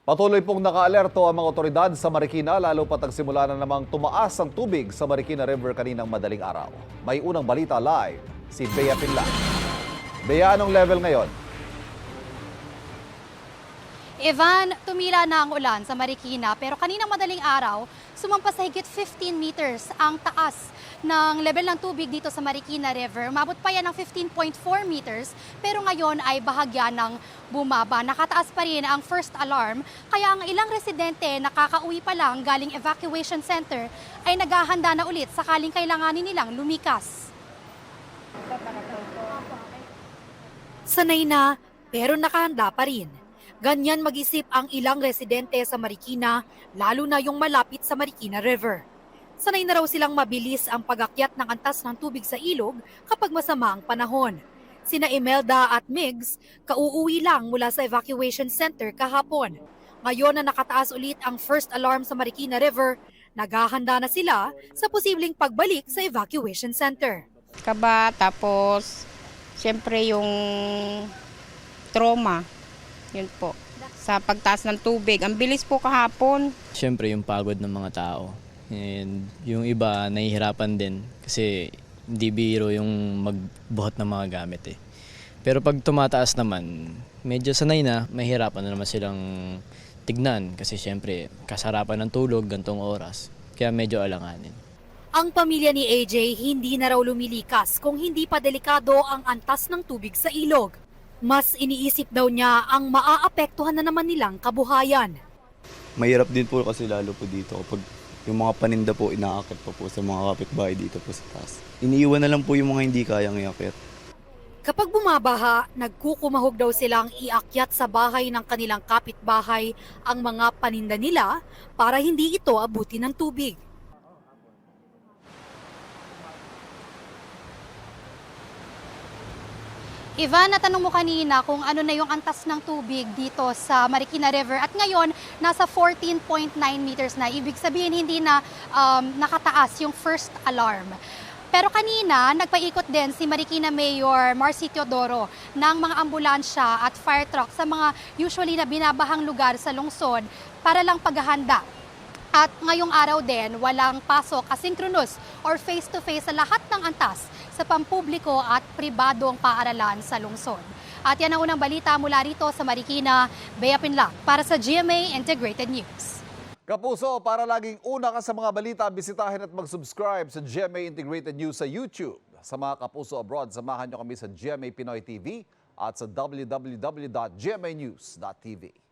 Patuloy pong nakaalerto ang mga otoridad sa Marikina lalo pat nagsimula na namang tumaas ang tubig sa Marikina River kaninang madaling araw. May unang balita live, si Bea Pinla. Bea, anong level ngayon? Evan, tumila na ang ulan sa Marikina pero kaninang madaling araw, sumampas sa higit 15 meters ang taas ng level ng tubig dito sa Marikina River. Umabot pa yan ng 15.4 meters pero ngayon ay bahagya ng bumaba. Nakataas pa rin ang first alarm kaya ang ilang residente nakakauwi pa lang galing evacuation center ay naghahanda na ulit sakaling kailanganin nilang lumikas. Sanay na pero nakahanda pa rin. Ganyan mag-isip ang ilang residente sa Marikina, lalo na yung malapit sa Marikina River. Sanay na raw silang mabilis ang pag-akyat ng antas ng tubig sa ilog kapag masama ang panahon. Sina Imelda at Migs, kauuwi lang mula sa evacuation center kahapon. Ngayon na nakataas ulit ang first alarm sa Marikina River, naghahanda na sila sa posibleng pagbalik sa evacuation center. Kaba, tapos siyempre yung trauma. Yun po. Sa pagtaas ng tubig. Ang bilis po kahapon. Siyempre yung pagod ng mga tao. And yung iba nahihirapan din kasi hindi biro yung magbuhat ng mga gamit eh. Pero pag tumataas naman, medyo sanay na, mahirapan na naman silang tignan kasi siyempre kasarapan ng tulog gantong oras. Kaya medyo alanganin. Ang pamilya ni AJ hindi na raw lumilikas kung hindi pa delikado ang antas ng tubig sa ilog. Mas iniisip daw niya ang maaapektuhan na naman nilang kabuhayan. Mahirap din po kasi lalo po dito kapag yung mga paninda po inaakit pa po sa mga kapitbahay dito po sa taas. Iniiwan na lang po yung mga hindi kayang iakyat. Kapag bumabaha, nagkukumahog daw silang iakyat sa bahay ng kanilang kapitbahay ang mga paninda nila para hindi ito abutin ng tubig. Ivan, natanong mo kanina kung ano na yung antas ng tubig dito sa Marikina River at ngayon nasa 14.9 meters na. Ibig sabihin hindi na nakataas yung first alarm. Pero kanina, nagpaikot din si Marikina Mayor Marcy Teodoro ng mga ambulansya at fire truck sa mga usually na binabahang lugar sa lungsod para lang paghahanda. At ngayong araw din, walang pasok asynchronous or face-to-face sa lahat ng antas sa pampubliko at pribadong paaralan sa lungsod. At yan ang unang balita mula rito sa Marikina. Bea Pinla para sa GMA Integrated News. Kapuso, para laging una ka sa mga balita, bisitahin at mag-subscribe sa GMA Integrated News sa YouTube. Sa mga kapuso abroad, samahan nyo kami sa GMA Pinoy TV at sa www.gmanews.tv.